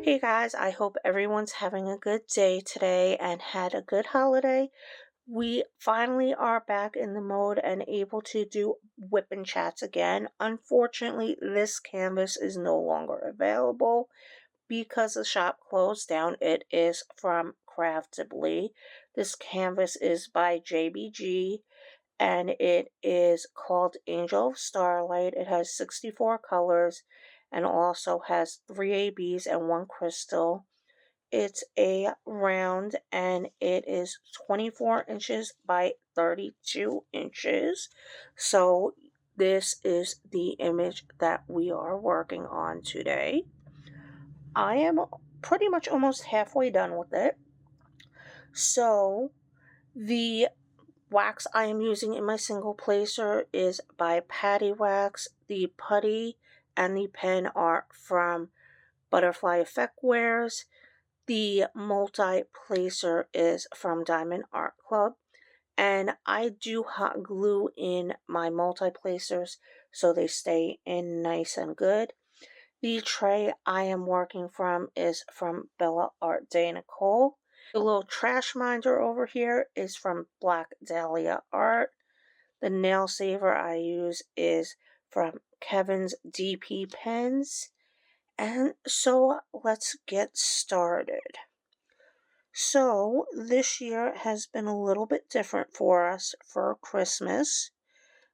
Hey guys, I hope everyone's having a good day today and had a good holiday. We finally are back in the mode and able to do WipnChats again. Unfortunately, this canvas is no longer available because the shop closed down. It is from Crafty-ish. This canvas is by JBG and it is called Angel of Starlight. It has 64 colors and also has 3 ABs and 1 crystal. It's a round and it is 24 inches by 32 inches. So this is the image that we are working on today. I am pretty much almost halfway done with it. So the wax I am using in my single placer is by Patty Wax. The putty and the pen are from Butterfly Effect Wares. The Multiplacer is from Diamond Art Club. And I do hot glue in my multiplacers so they stay in nice and good. The tray I am working from is from Bella Art Day Nicole. The little trash minder over here is from Black Dahlia Art. The nail saver I use is from Kevin's DP Pens. And so let's get started. So this year has been a little bit different for us for Christmas.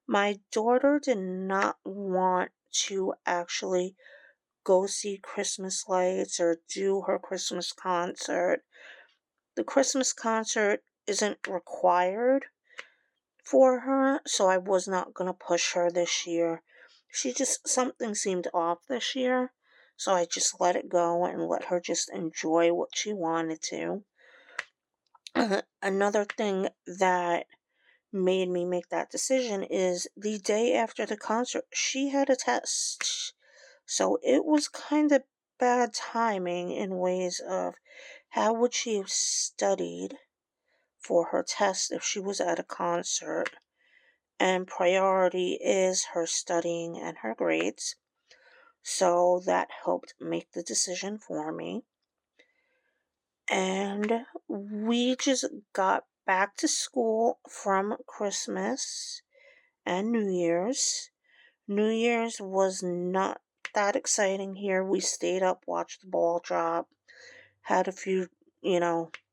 My daughter did not want to actually go see Christmas lights or do her Christmas concert. The Christmas concert isn't required for her, so I was not going to push her this year. Something seemed off this year, so I just let it go and let her just enjoy what she wanted to. Another thing that made me make that decision is the day after the concert, she had a test. So it was kind of bad timing in ways of how would she have studied for her test if she was at a concert. And priority is her studying and her grades. So that helped make the decision for me. And we just got back to school from Christmas and New Year's. New Year's was not that exciting here. We stayed up, watched the ball drop, had a few,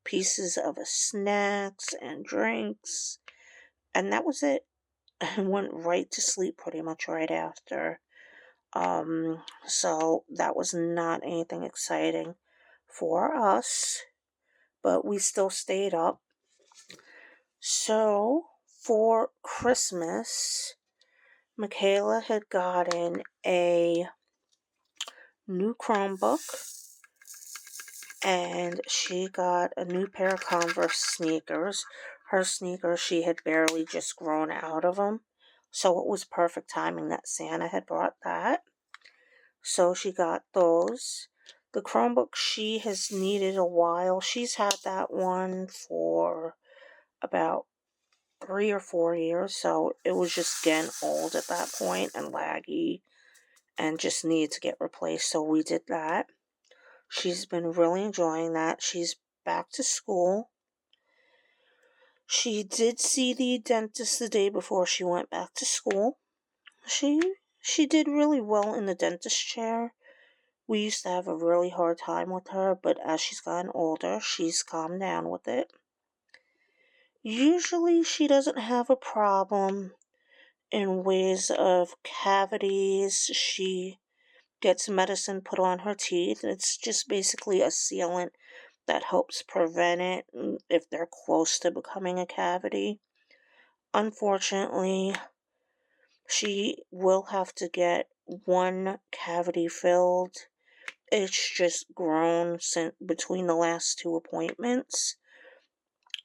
pieces of snacks and drinks, and that was it. And went right to sleep pretty much right after. So that was not anything exciting for us, but we still stayed up. So for Christmas, Michaela had gotten a new Chromebook and she got a new pair of Converse sneakers. Her sneakers, she had barely just grown out of them. So it was perfect timing that Santa had brought that. So she got those. The Chromebook she has needed a while. She's had that one for about 3 or 4 years. So it was just getting old at that point and laggy and just needed to get replaced. So we did that. She's been really enjoying that. She's back to school. She did see the dentist the day before she went back to school. She did really well in the dentist chair. We used to have a really hard time with her, but as she's gotten older, she's calmed down with it. Usually she doesn't have a problem in ways of cavities. She gets medicine put on her teeth. It's just basically a sealant that helps prevent it if they're close to becoming a cavity. Unfortunately, she will have to get one cavity filled. It's just grown between the last 2 appointments.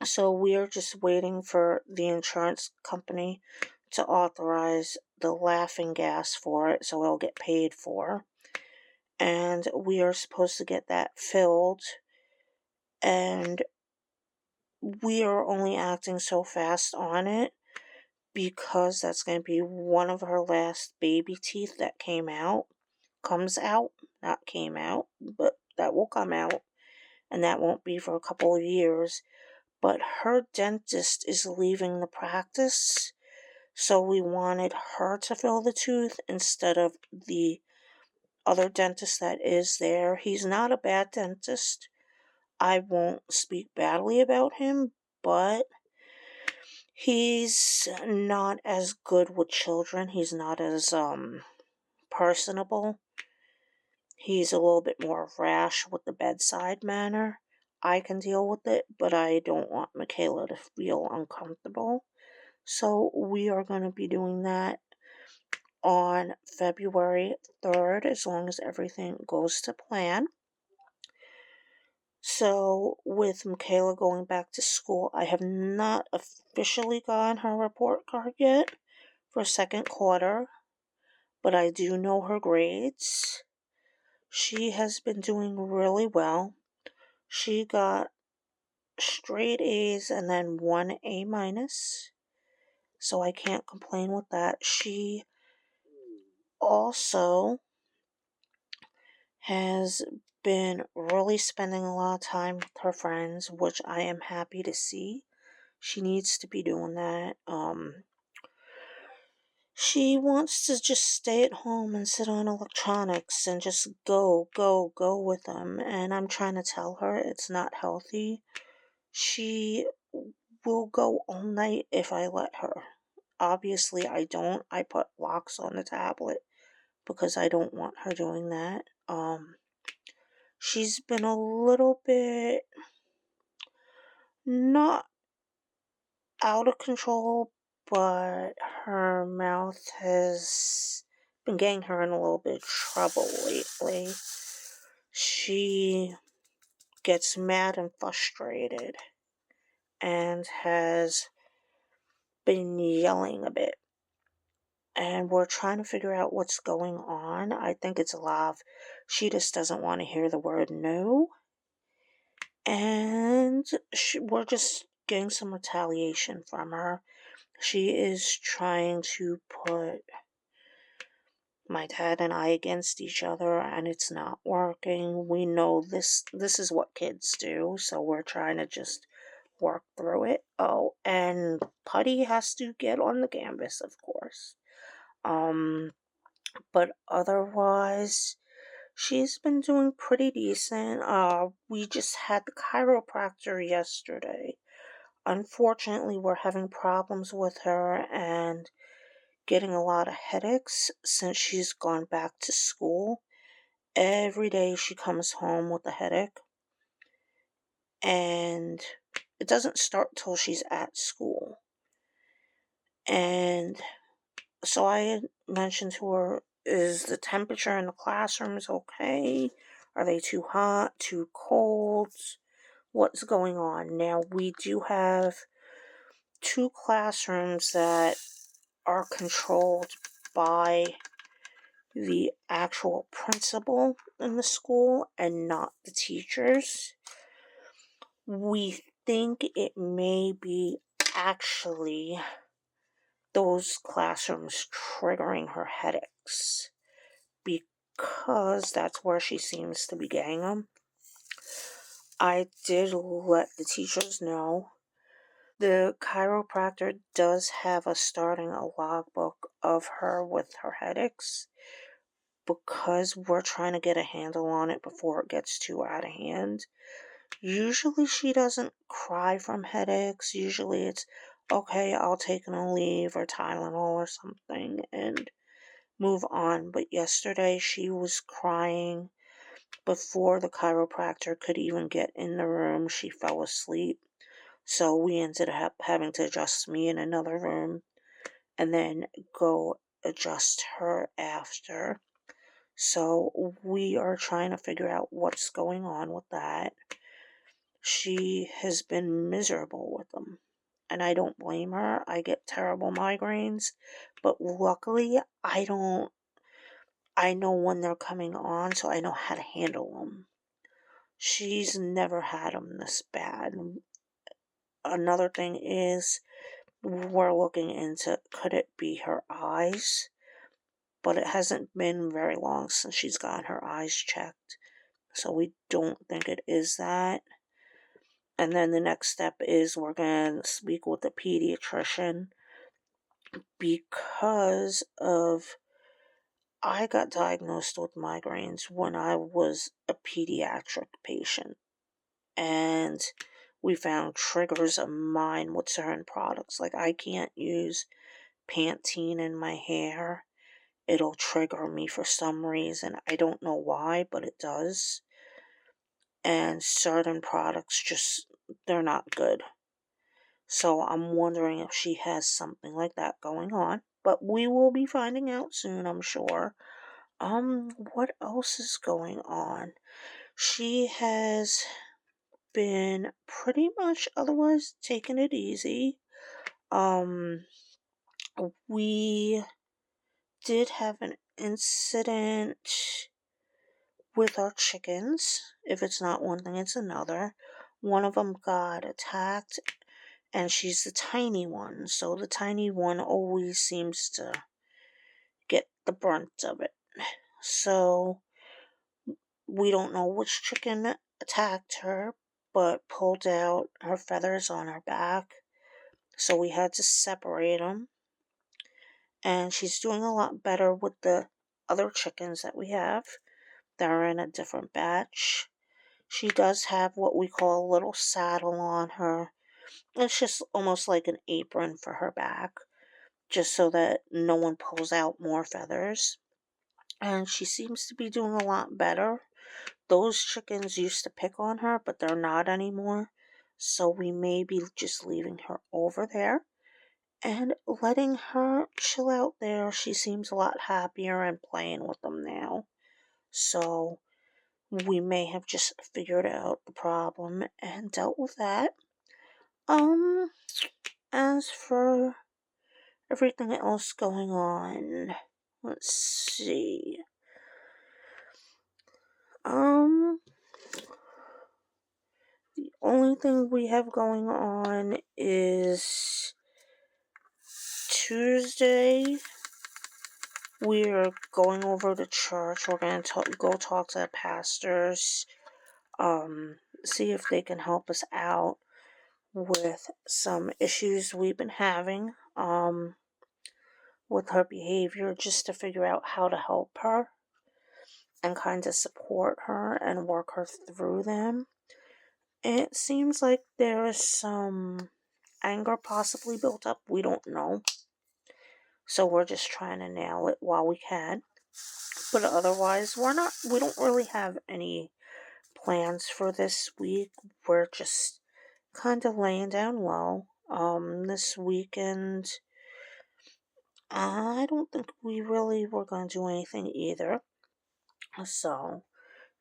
So we're just waiting for the insurance company to authorize the laughing gas for it so it'll get paid for. And we are supposed to get that filled. And we are only acting so fast on it because that's going to be one of her last baby teeth that comes out, not came out, but that will come out, and that won't be for a couple of years. But her dentist is leaving the practice, so we wanted her to fill the tooth instead of the other dentist that is there. He's not a bad dentist. I won't speak badly about him, but he's not as good with children. He's not as personable. He's a little bit more rash with the bedside manner. I can deal with it, but I don't want Michaela to feel uncomfortable. So we are going to be doing that on February 3rd, as long as everything goes to plan. So with Michaela going back to school, I have not officially gotten her report card yet for second quarter, but I do know her grades. She has been doing really well. She got straight A's and then 1 A minus. So I can't complain with that. She also has been really spending a lot of time with her friends, which I am happy to see. She needs to be doing that. She wants to just stay at home and sit on electronics and just go with them. And I'm trying to tell her it's not healthy. She will go all night if I let her. Obviously, I don't. I put locks on the tablet because I don't want her doing that. She's been a little bit not out of control, but her mouth has been getting her in a little bit of trouble lately. She gets mad and frustrated and has been yelling a bit. And we're trying to figure out what's going on. I think it's a lot of she just doesn't want to hear the word no. And we're just getting some retaliation from her. She is trying to put my dad and I against each other, and it's not working. We know this is what kids do, so we're trying to just work through it. Oh, and Putty has to get on the canvas, of course. But otherwise, she's been doing pretty decent. We just had the chiropractor yesterday. Unfortunately, we're having problems with her and getting a lot of headaches since she's gone back to school. Every day she comes home with a headache, and it doesn't start till she's at school. And so I had mentioned to her, is the temperature in the classrooms okay? Are they too hot, too cold? What's going on? Now, we do have 2 classrooms that are controlled by the actual principal in the school and not the teachers. We think it may be actually those classrooms triggering her headaches because that's where she seems to be getting them. I did let the teachers know. The chiropractor does have us starting a logbook of her with her headaches because we're trying to get a handle on it before it gets too out of hand. Usually she doesn't cry from headaches. Usually it's, okay, I'll take an Aleve or Tylenol or something and move on. But yesterday she was crying before the chiropractor could even get in the room. She fell asleep. So we ended up having to adjust me in another room and then go adjust her after. So we are trying to figure out what's going on with that. She has been miserable with them. And I don't blame her. I get terrible migraines. But luckily, I know when they're coming on, so I know how to handle them. She's never had them this bad. Another thing is, we're looking into, could it be her eyes? But it hasn't been very long since she's gotten her eyes checked. So we don't think it is that. And then the next step is we're going to speak with the pediatrician because of I got diagnosed with migraines when I was a pediatric patient. And we found triggers of mine with certain products. Like I can't use Pantene in my hair. It'll trigger me for some reason. I don't know why, but it does. And certain products just, they're not good. So I'm wondering if she has something like that going on. But we will be finding out soon, I'm sure. What else is going on? She has been pretty much otherwise taking it easy. Um, we did have an incident with our chickens. If it's not one thing, it's another. One of them got attacked, and she's the tiny one, so the tiny one always seems to get the brunt of it. So we don't know which chicken attacked her, but pulled out her feathers on her back. So we had to separate them. And she's doing a lot better with the other chickens that we have. They're in a different batch. She does have what we call a little saddle on her. It's just almost like an apron for her back, just so that no one pulls out more feathers. And she seems to be doing a lot better. Those chickens used to pick on her, but they're not anymore. So we may be just leaving her over there and letting her chill out there. She seems a lot happier and playing with them now. So we may have just figured out the problem and dealt with that. Um, as for everything else going on, let's see. Um, the only thing we have going on is Tuesday. We're going over to church. We're going to go talk to the pastors, see if they can help us out with some issues we've been having with her behavior, just to figure out how to help her and kind of support her and work her through them. It seems like there is some anger possibly built up. We don't know. So we're just trying to nail it while we can. But otherwise, we don't really have any plans for this week. We're just kind of laying down low. This weekend, I don't think we really were going to do anything either. So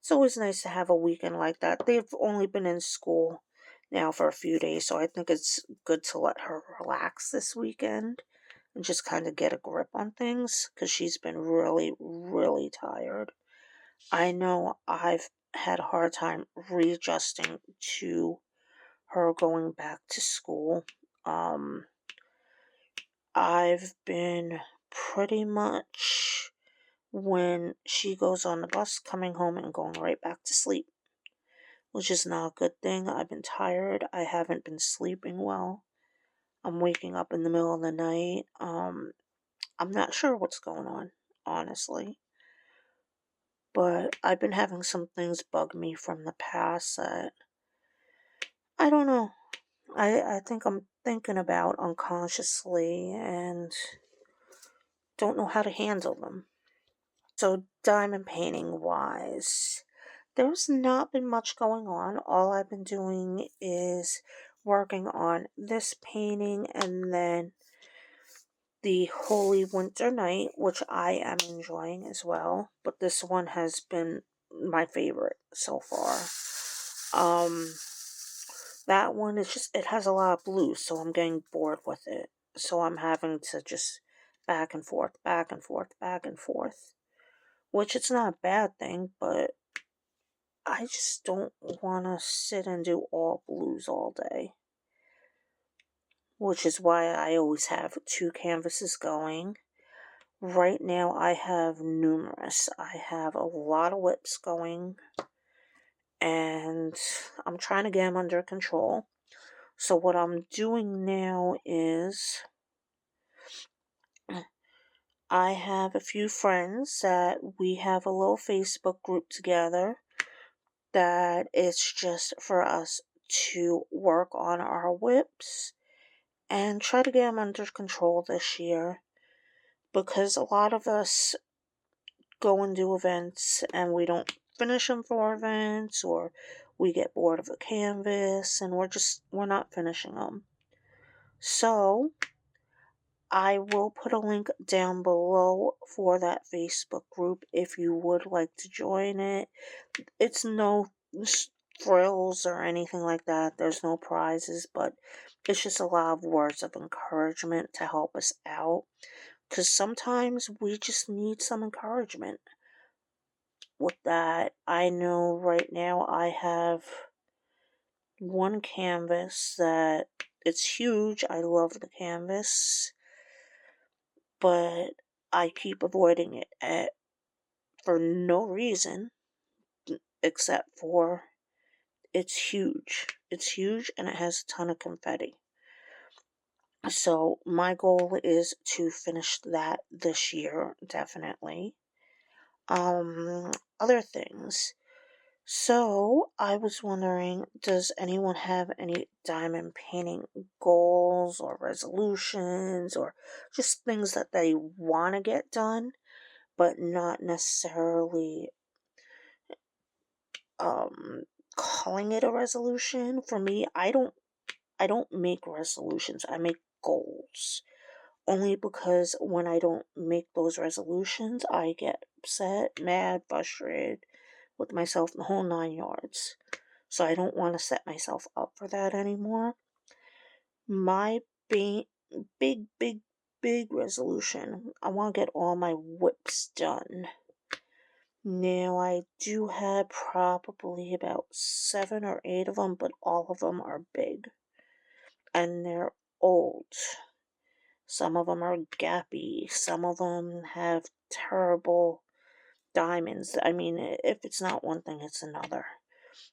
it's always nice to have a weekend like that. They've only been in school now for a few days, so I think it's good to let her relax this weekend and just kind of get a grip on things because she's been really, really tired. I know I've had a hard time readjusting to her going back to school. I've been pretty much, when she goes on the bus, coming home and going right back to sleep, which is not a good thing. I've been tired. I haven't been sleeping well. I'm waking up in the middle of the night. I'm not sure what's going on, honestly. But I've been having some things bug me from the past that I don't know. I think I'm thinking about unconsciously and don't know how to handle them. So, diamond painting wise, there's not been much going on. All I've been doing is working on this painting and then the Holy Winter Night, which I am enjoying as well. But this one has been my favorite so far. That one is just, it has a lot of blue, so I'm getting bored with it. So I'm having to just back and forth, back and forth, back and forth. Which it's not a bad thing, but I just don't want to sit and do all blues all day. Which is why I always have two canvases going. Right now I have numerous. I have a lot of whips going. and I'm trying to get them under control. So what I'm doing now is I have a few friends that we have a little Facebook group together that it's just for us to work on our whips and try to get them under control this year, because a lot of us go and do events and we don't finish them for events, or we get bored of a canvas and we're not finishing them. So I will put a link down below for that Facebook group if you would like to join it. It's no thrills or anything like that. There's no prizes, but it's just a lot of words of encouragement to help us out, because sometimes we just need some encouragement. With that, I know right now I have one canvas that it's huge. I love the canvas, but I keep avoiding it for no reason except for it's huge. It's huge and it has a ton of confetti. So my goal is to finish that this year, definitely. Other things. So I was wondering, does anyone have any diamond painting goals or resolutions, or just things that they want to get done, but not necessarily um calling it a resolution? For me, I don't make resolutions. I make goals. Only because when I don't make those resolutions, I get upset, mad, frustrated with myself, the whole 9 yards. So I don't want to set myself up for that anymore. My big, big, big, big resolution, I want to get all my whips done. Now, I do have probably about 7 or 8 of them, but all of them are big. And they're old. Some of them are gappy. Some of them have terrible diamonds. I mean, if it's not one thing, it's another.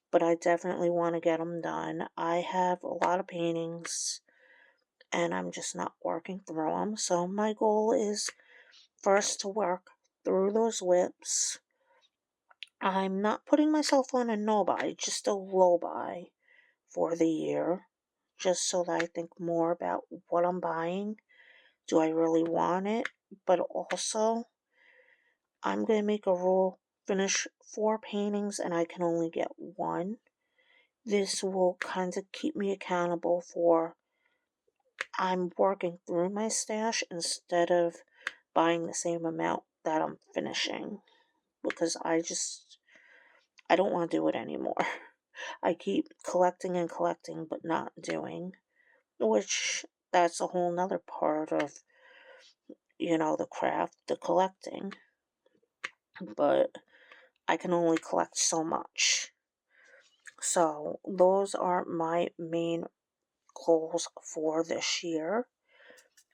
But I definitely want to get them done. I have a lot of paintings, and I'm just not working through them. So my goal is first to work through those whips. I'm not putting myself on a no buy, just a low buy for the year, just so that I think more about what I'm buying. Do I really want it? But also, I'm going to make a rule, finish 4 paintings and I can only get one. This will kind of keep me accountable for I'm working through my stash instead of buying the same amount that I'm finishing, because I don't want to do it anymore. I keep collecting and collecting but not doing, which that's a whole nother part of, the craft, the collecting. But I can only collect so much. So those are my main goals for this year.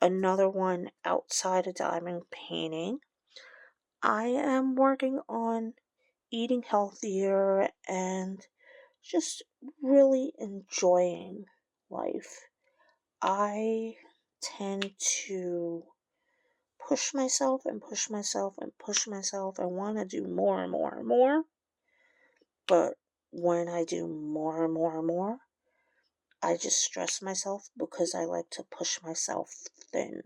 Another one outside of diamond painting, I am working on eating healthier and just really enjoying life. I tend to push myself and push myself and push myself. I want to do more and more and more. But when I do more and more and more, I just stress myself because I like to push myself thin.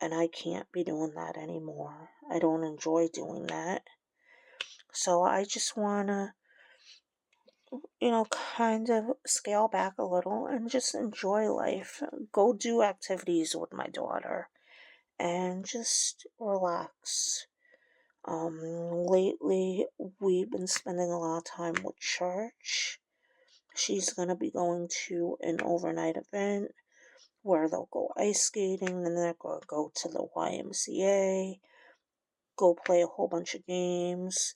And I can't be doing that anymore. I don't enjoy doing that. So I just want to, kind of scale back a little and just enjoy life. Go do activities with my daughter and just relax. Lately we've been spending a lot of time with church. She's gonna be going to an overnight event where they'll go ice skating, and they're gonna go to the YMCA, go play a whole bunch of games,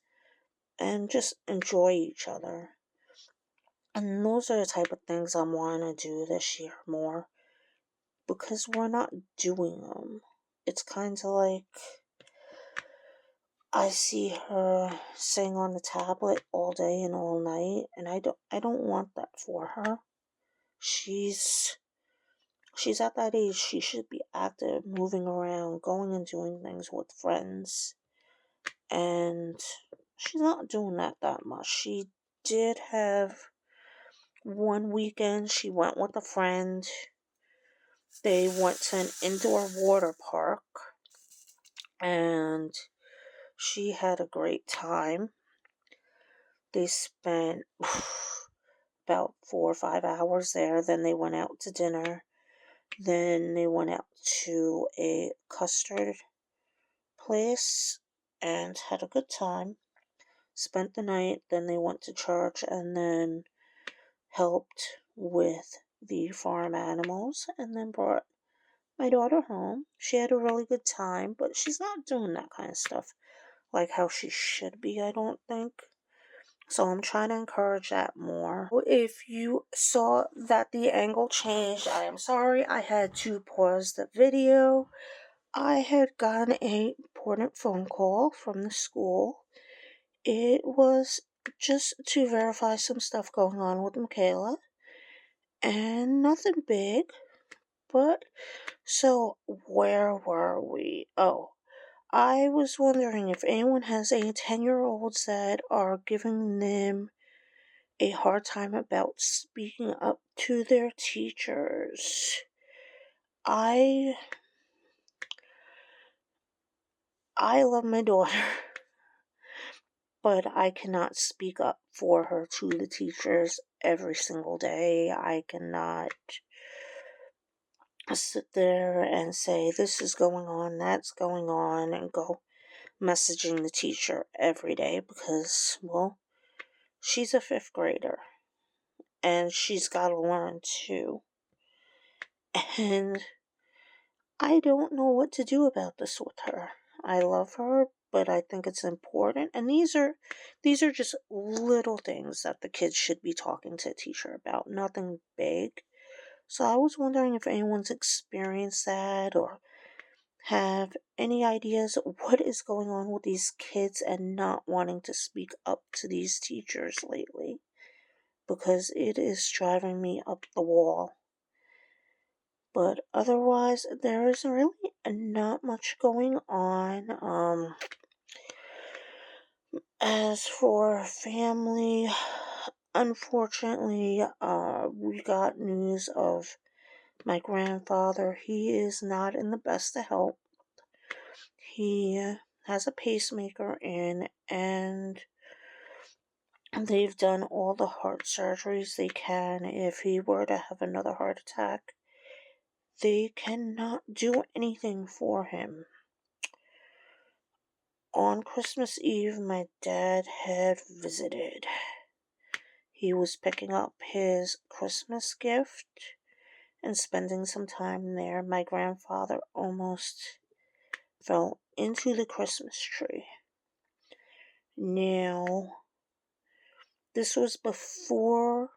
and just enjoy each other. And those are the type of things I want to do this year more, because we're not doing them. It's kind of like I see her sitting on the tablet all day and all night, and I don't want that for her. She's she's at that age. She should be active, moving around, going and doing things with friends. And she's not doing that much. She did have one weekend, she went with a friend. They went to an indoor water park and she had a great time. They spent about 4 or 5 hours there. Then they went out to dinner. Then they went out to a custard place and had a good time. Spent the night. Then they went to church and then helped with the farm animals and then brought my daughter home. She had a really good time, but she's not doing that kind of stuff like how she should be, I don't think. So I'm trying to encourage that more. If you saw that the angle changed, I am sorry. I had to pause the video. I had gotten an important phone call from the school. It was just to verify some stuff going on with Michaela. And nothing big. But, so where were we? Oh, I was wondering if anyone has any 10-year-olds that are giving them a hard time about speaking up to their teachers. I love my daughter, but I cannot speak up for her to the teachers every single day. I cannot sit there and say, this is going on, that's going on, and go messaging the teacher every day because, well, she's a 5th grader and she's got to learn too. And I don't know what to do about this with her. I love her, but I think it's important. And these are just little things that the kids should be talking to a teacher about, nothing big. So I was wondering if anyone's experienced that or have any ideas what is going on with these kids and not wanting to speak up to these teachers lately, because it is driving me up the wall. But otherwise, there is really not much going on. As for family, unfortunately, we got news of my grandfather. He is not in the best of health. He has a pacemaker in, and they've done all the heart surgeries they can. If he were to have another heart attack, they cannot do anything for him. On Christmas Eve, my dad had visited. He was picking up his Christmas gift and spending some time there. My grandfather almost fell into the Christmas tree. Now, this was before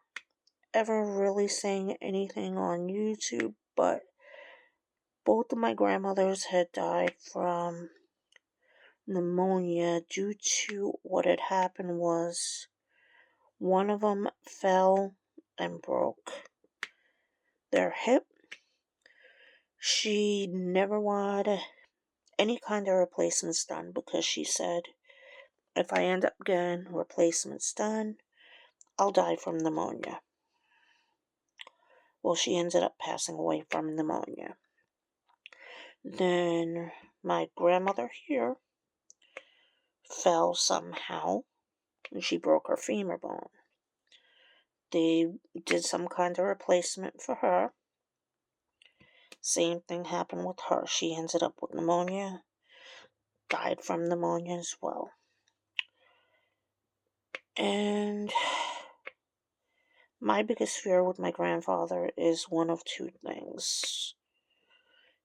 ever really saying anything on YouTube, but both of my grandmothers had died from pneumonia due to what had happened was one of them fell and broke their hip. She never wanted any kind of replacements done because she said, if I end up getting replacements done, I'll die from pneumonia. Well, she ended up passing away from pneumonia. Then my grandmother here fell somehow and she broke her femur bone. They did some kind of replacement for her. Same thing happened with her. She ended up with pneumonia, died from pneumonia as well. And my biggest fear with my grandfather is one of two things.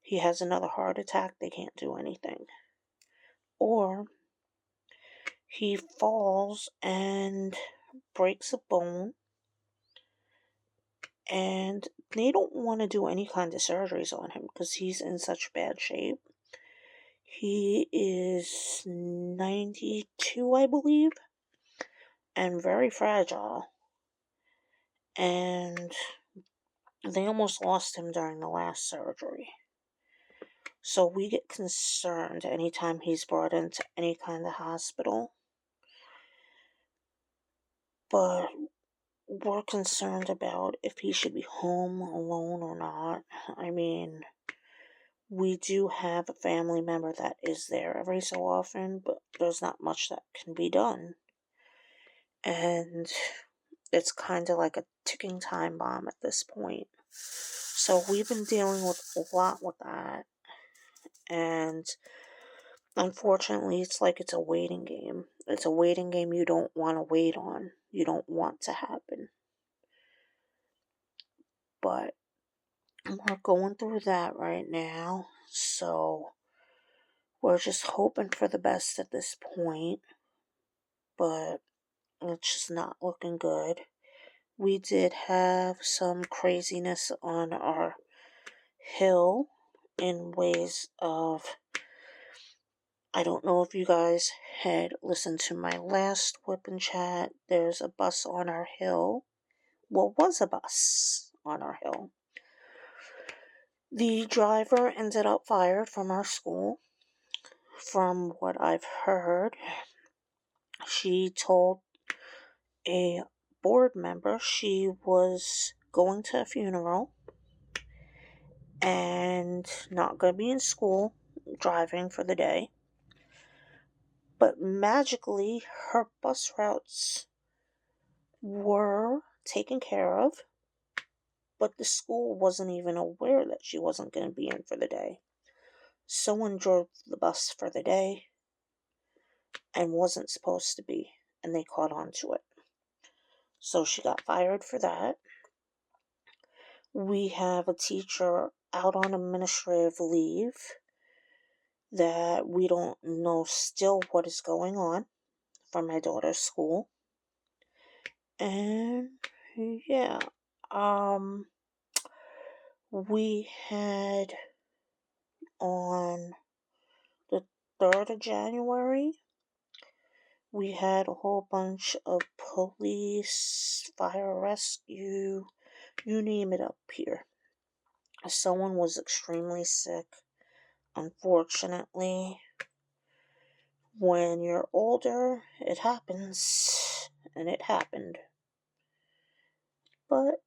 He has another heart attack, they can't do anything. Or he falls and breaks a bone, and they don't want to do any kind of surgeries on him because he's in such bad shape. He is 92, I believe, and very fragile. And they almost lost him during the last surgery. So we get concerned anytime he's brought into any kind of hospital. But we're concerned about if he should be home alone or not. I mean, we do have a family member that is there every so often, but there's not much that can be done. And it's kind of like a ticking time bomb at this point. So we've been dealing with a lot with that. And unfortunately, it's like it's a waiting game. It's a waiting game you don't want to wait on. You don't want to happen. But we're going through that right now. So we're just hoping for the best at this point. But it's just not looking good. We did have some craziness on our hill in ways of, I don't know if you guys had listened to my last WipnChat. There's a bus on our hill. Well, was a bus on our hill. The driver ended up fired from our school. From what I've heard, she told a board member she was going to a funeral and not going to be in school, driving for the day. But magically, her bus routes were taken care of, but the school wasn't even aware that she wasn't going to be in for the day. Someone drove the bus for the day and wasn't supposed to be, and they caught on to it. So she got fired for that. We have a teacher out on administrative leave that we don't know still what is going on for my daughter's school. And yeah, we had on the 3rd of January, we had a whole bunch of police, fire rescue, you name it up here. Someone was extremely sick. Unfortunately, when you're older, it happens, and it happened. But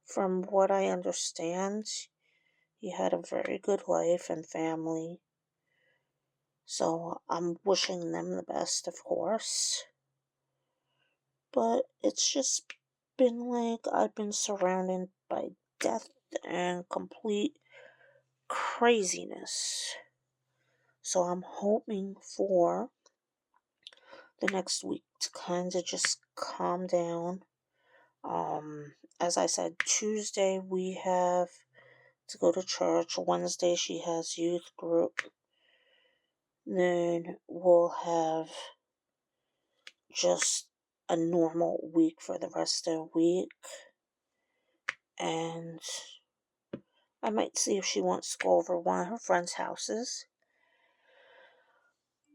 from what I understand, he had a very good life and family. So I'm wishing them the best, of course. But it's just been like I've been surrounded by death and complete craziness. So I'm hoping for the next week to kind of just calm down. As I said, Tuesday we have to go to church. Wednesday she has youth group. Then we'll have just a normal week for the rest of the week. And I might see if she wants to go over one of her friends' houses,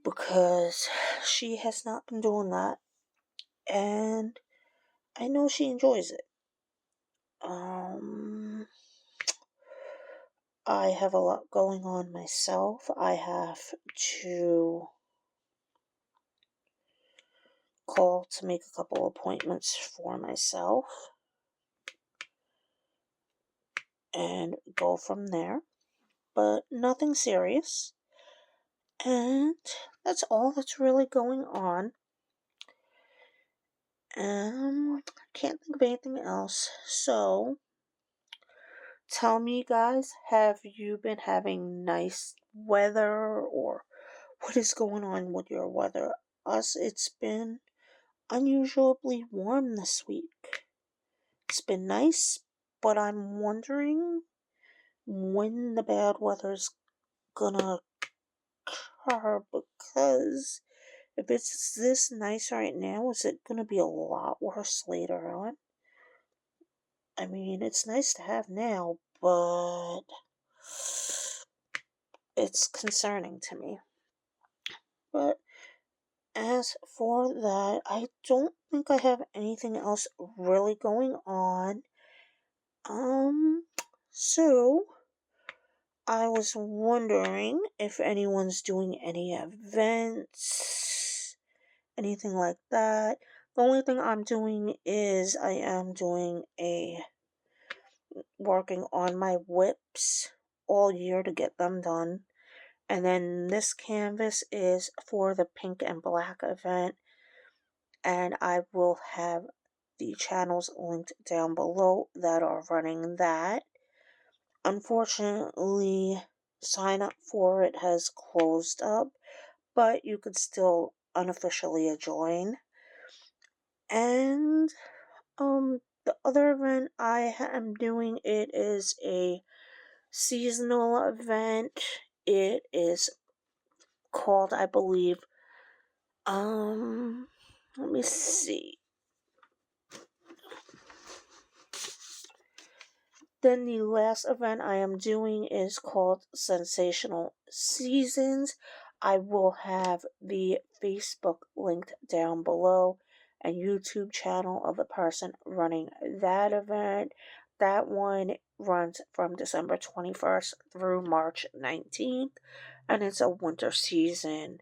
because she has not been doing that, and I know she enjoys it. I have a lot going on myself. I have to call to make a couple appointments for myself and go from there, but nothing serious. And that's all that's really going on. I can't think of anything else. So, tell me, guys, have you been having nice weather, or what is going on with your weather? Us, it's been unusually warm this week. It's been nice, but I'm wondering when the bad weather's gonna occur, because if it's this nice right now, is it gonna be a lot worse later on? I mean, it's nice to have now, but it's concerning to me. But as for that, I don't think I have anything else really going on. Um, so I was wondering if anyone's doing any events, anything like that. The only thing I'm doing is I am doing working on my whips all year to get them done. And then this canvas is for the pink and black event, and I will have the channels linked down below that are running that. Unfortunately, sign up for it has closed up, but you could still unofficially join. And the other event I am doing, it is a seasonal event. It is called, I believe, let me see. Then the last event I am doing is called Sensational Seasons. I will have the Facebook linked down below and YouTube channel of the person running that event. That one runs from December 21st through March 19th, and it's a winter season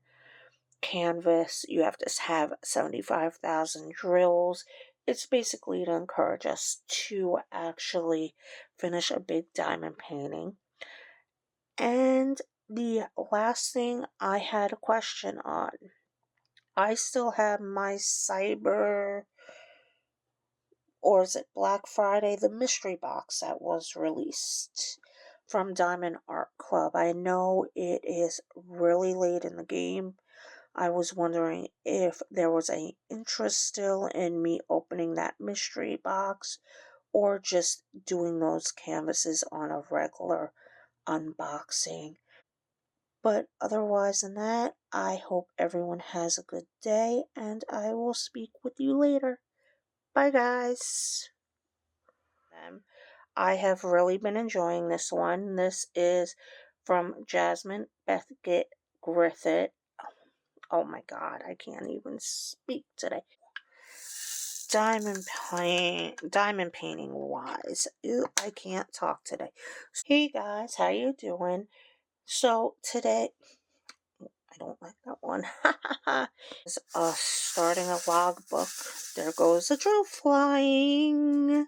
canvas. You have to have 75,000 drills. It's basically to encourage us to actually finish a big diamond painting. And the last thing I had a question on. I still have my Cyber, or is it Black Friday, the mystery box that was released from Diamond Art Club. I know it is really late in the game. I was wondering if there was any interest still in me opening that mystery box or just doing those canvases on a regular unboxing. But otherwise than that, I hope everyone has a good day and I will speak with you later. Bye guys. I have really been enjoying this one. This is from Jasmine Bethgett Griffith. Oh my god, I can't even speak today. Diamond painting wise. Ew, I can't talk today. Hey guys, how you doing? So today, I don't like that one. is starting a logbook. There goes a drill flying.